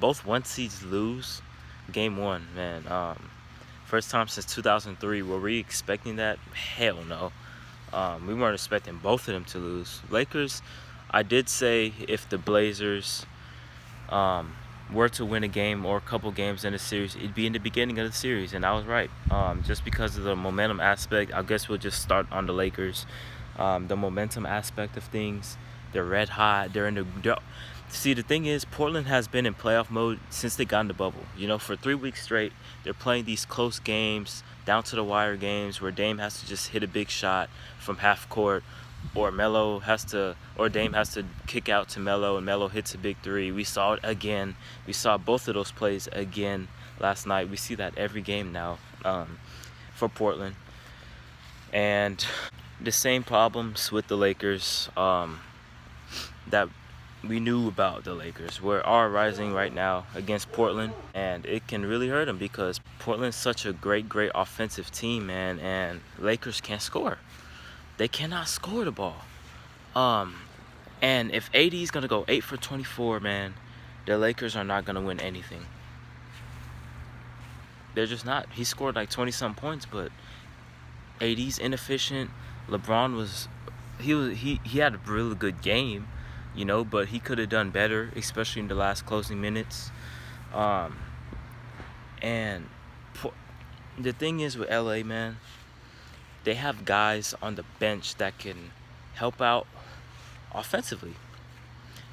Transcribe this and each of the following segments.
both one seeds lose game one, man. First time since 2003. Were we expecting that? Hell no. We weren't expecting both of them to lose. Lakers, I did say if the Blazers were to win a game or a couple games in the series, it'd be in the beginning of the series, and I was right. Just because of the momentum aspect, I guess we'll just start on the Lakers. The momentum aspect of things, they're red hot. See, the thing is, Portland has been in playoff mode since they got in the bubble. For 3 weeks straight, they're playing these close games, down to the wire games, where Dame has to just hit a big shot from half court, or Dame has to kick out to Melo, and Melo hits a big three. We saw it again. We saw both of those plays again last night. We see that every game now for Portland. And the same problems with the Lakers that we knew about the Lakers are rising right now against Portland, and it can really hurt them because Portland's such a great offensive team, man, and Lakers can't score. They cannot score the ball. And if AD is gonna go 8 for 24, man, the Lakers are not gonna win anything. They're just not. He scored like 20-some points, but AD's inefficient. LeBron he had a really good game, but he could have done better, especially in the last closing minutes. And the thing is with LA, man, they have guys on the bench that can help out offensively.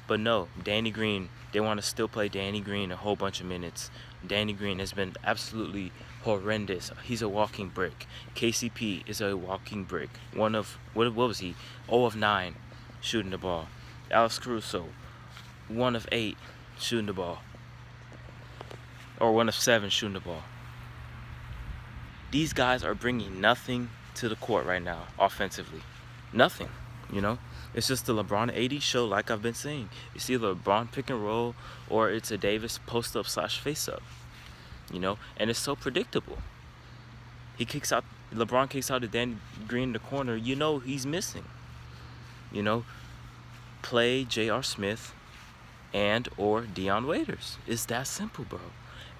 But no, Danny Green, they want to still play Danny Green a whole bunch of minutes. Danny Green has been absolutely horrendous. He's a walking brick. KCP is a walking brick. What was he? 0 of 9 shooting the ball. Alex Caruso, 1 of 8 shooting the ball. Or 1 of 7 shooting the ball. These guys are bringing nothing to the court right now, offensively. Nothing, It's just the LeBron AD show, like I've been saying. You see LeBron pick and roll, or it's a Davis post-up / face-up, And it's so predictable. LeBron kicks out to Danny Green in the corner. He's missing. Play J.R. Smith and or Dion Waiters. It's that simple, bro.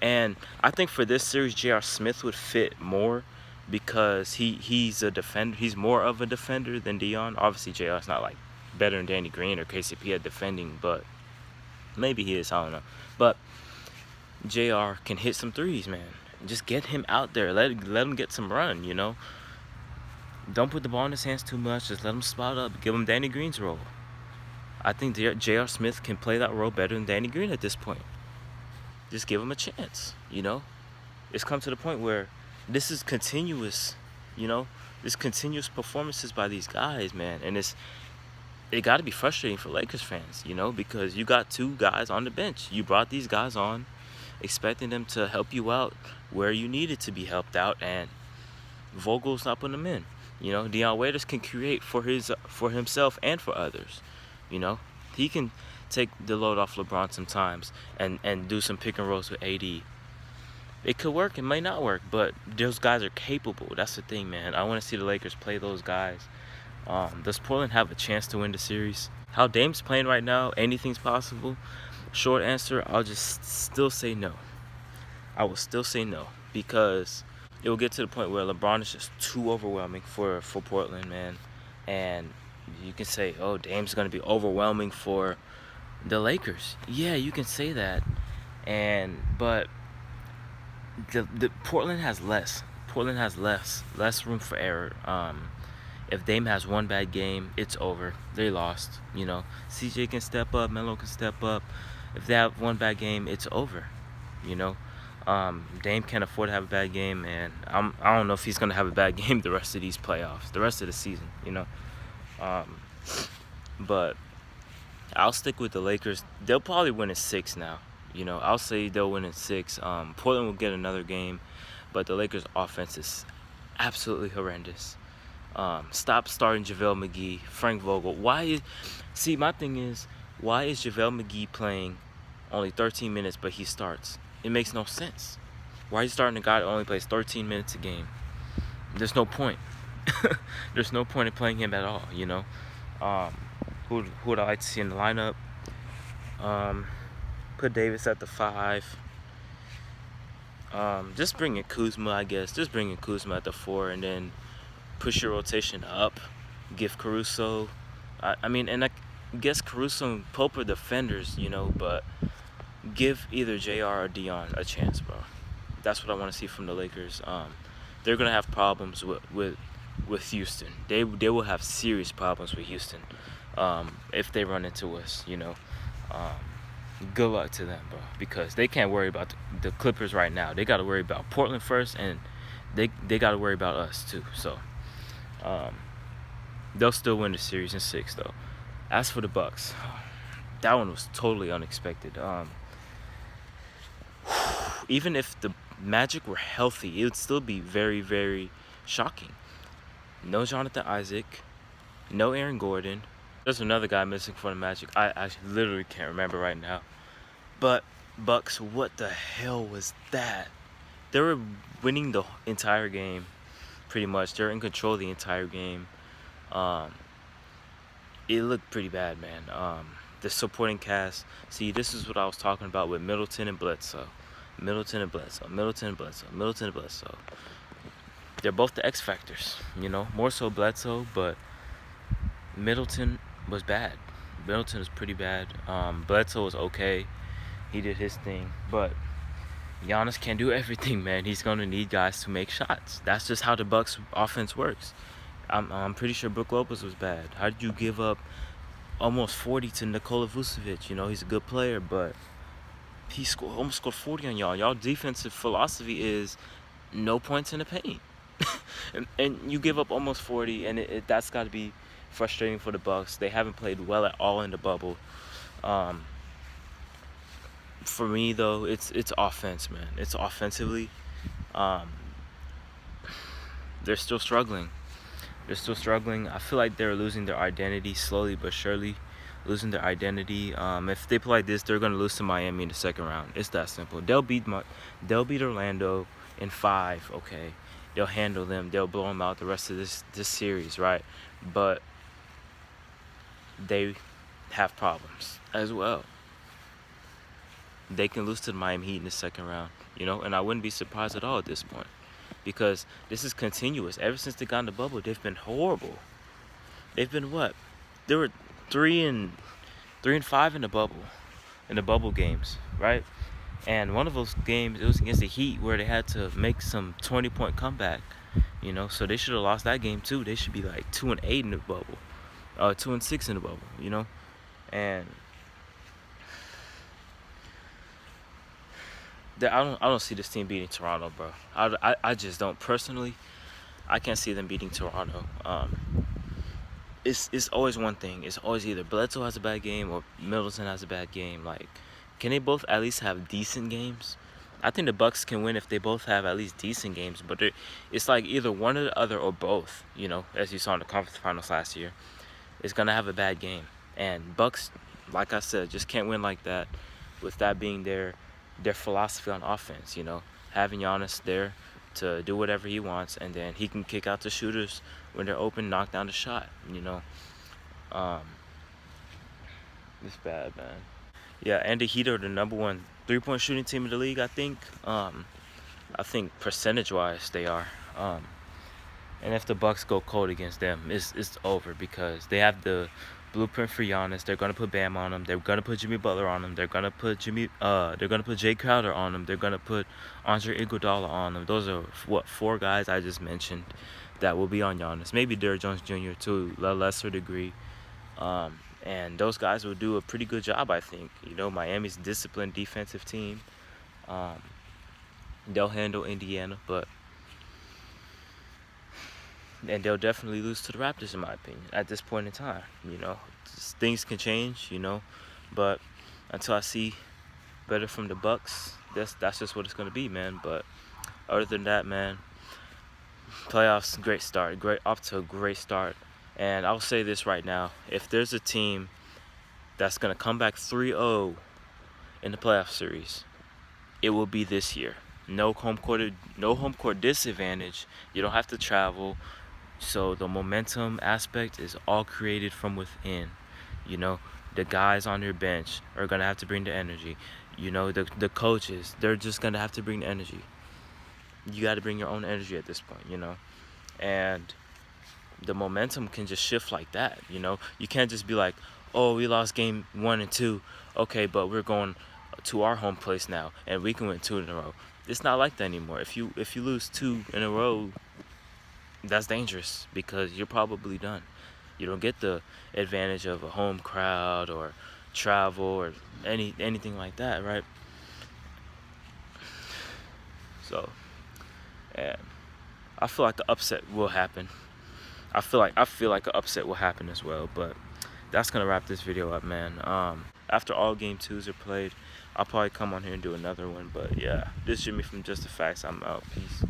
And I think for this series, J.R. Smith would fit more because he's a defender. He's more of a defender than Dion. Obviously, J.R.'s not like better than Danny Green or KCP at defending, but maybe he is. I don't know. But J.R. can hit some threes, man. Just get him out there. Let him get some run, Don't put the ball in his hands too much. Just let him spot up. Give him Danny Green's role. I think J.R. Smith can play that role better than Danny Green at this point. Just give him a chance, It's come to the point where this is continuous, This continuous performances by these guys, man. And it got to be frustrating for Lakers fans, because you got 2 guys on the bench. You brought these guys on expecting them to help you out where you needed to be helped out, and Vogel's not putting them in. Dion Waiters can create for himself and for others. He can take the load off LeBron sometimes and do some pick and rolls with AD. It could work, it may not work, but those guys are capable. That's the thing, man. I want to see the Lakers play those guys. Does Portland have a chance to win the series? How Dame's playing right now, anything's possible. Short answer, I'll just still say no. I will still say no, because it will get to the point where LeBron is just too overwhelming for Portland, man. And you can say, oh, Dame's going to be overwhelming for the Lakers. Yeah, you can say that. But the Portland has less. Portland has less room for error. If Dame has one bad game, it's over. They lost. CJ can step up, Melo can step up. If they have one bad game, it's over. Dame can't afford to have a bad game, and I don't know if he's gonna have a bad game the rest of these playoffs, the rest of the season. But I'll stick with the Lakers. They'll probably win in 6 now. I'll say they'll win in 6. Portland will get another game, but the Lakers' offense is absolutely horrendous. Stop starting JaVale McGee, Frank Vogel. My thing is, why is JaVale McGee playing only 13 minutes, but he starts? It makes no sense. Why are you starting a guy that only plays 13 minutes a game? There's no point. There's no point in playing him at all, Who would I like to see in the lineup? Put Davis at the 5. Just bring in Kuzma, I guess. Just bring in Kuzma at the 4, and then push your rotation up. Give Caruso. I mean, and I guess Caruso and Pope are defenders, but give either JR or Dion a chance, bro. That's what I want to see from the Lakers. They're gonna have problems with Houston. They will have serious problems with Houston if they run into us. Good luck to them, bro, because they can't worry about the Clippers right now. They got to worry about Portland first, and they got to worry about us too. So they'll still win the series in 6, though. As for the Bucks, that one was totally unexpected. Even if the Magic were healthy, it would still be very, very shocking. No Jonathan Isaac, no Aaron Gordon. There's another guy missing for the Magic. I literally can't remember right now. But Bucks, what the hell was that? They were winning the entire game, pretty much. They're in control of the entire game. It looked pretty bad, man. The supporting cast. See, this is what I was talking about with Middleton and Bledsoe. Middleton and Bledsoe. Middleton and Bledsoe. Middleton and Bledsoe. They're both the X factors, More so Bledsoe, but Middleton was bad. Middleton was pretty bad. Bledsoe was okay. He did his thing, but Giannis can't do everything, man. He's gonna need guys to make shots. That's just how the Bucks offense works. I'm pretty sure Brook Lopez was bad. How did you give up almost 40 to Nikola Vucevic? He's a good player, but he almost scored 40 on y'all. Y'all defensive philosophy is no points in the paint. and you give up almost 40, and that's got to be frustrating for the Bucks. They haven't played well at all in the bubble. For me, though, it's offense, man. It's offensively. They're still struggling. I feel like they're losing their identity slowly but surely. Losing their identity. If they play like this, they're gonna lose to Miami in the second round. It's that simple. They'll beat Orlando in 5. Okay, they'll handle them. They'll blow them out the rest of this series, right? But they have problems as well. They can lose to the Miami Heat in the second round, and I wouldn't be surprised at all at this point, because this is continuous. Ever since they got in the bubble, they've been horrible. They've been what? They were 3-5 in the bubble games, right? And one of those games, it was against the Heat, where they had to make some 20-point comeback, So they should have lost that game too. They should be like 2-8 in the bubble, 2-6 in the bubble, And I don't see this team beating Toronto, bro. I just don't. Personally, I can't see them beating Toronto. It's always one thing. It's always either Bledsoe has a bad game or Middleton has a bad game. Like, can they both at least have decent games? I think the Bucks can win if they both have at least decent games, but it's like either one or the other or both, as you saw in the conference finals last year. It's going to have a bad game. And Bucks, like I said, just can't win like that, with that being their philosophy on offense, having Giannis there to do whatever he wants, and then he can kick out the shooters when they're open, knock down the shot, It's bad, man. Yeah, and the Heat are the number 1 3-point shooting team in the league, I think. I think percentage-wise they are. And if the Bucks go cold against them, it's over, because they have the blueprint for Giannis. They're gonna put Bam on him. They're gonna put Jimmy Butler on him. They're gonna put Jay Crowder on him. They're gonna put Andre Iguodala on him. Those are 4 guys I just mentioned that will be on Giannis. Maybe Derrick Jones Jr. to a lesser degree. And those guys will do a pretty good job, I think. Miami's a disciplined defensive team. They'll handle Indiana, and they'll definitely lose to the Raptors, in my opinion, at this point in time. Things can change, but until I see better from the Bucks, that's just what it's going to be, man. But other than that, man, playoffs, great start. Off to a great start. And I'll say this right now. If there's a team that's going to come back 3-0 in the playoff series, it will be this year. No home court disadvantage. You don't have to travel. So the momentum aspect is all created from within. The guys on your bench are gonna have to bring the energy. You know, the coaches, they're just gonna have to bring the energy. You got to bring your own energy at this point, you know. And the momentum can just shift like that, you know. You can't just be like, oh, we lost game 1 and 2, okay, but we're going to our home place now and we can win 2 in a row. It's not like that anymore. If you lose 2 in a row, that's dangerous because you're probably done. You don't get the advantage of a home crowd or travel or anything like that, right? So, and I feel like the upset will happen. I feel like an upset will happen as well, but that's gonna wrap this video up, man. After all game 2s are played, I'll probably come on here and do another one. But yeah, this is Jimmy from Just the Facts. I'm out. Peace.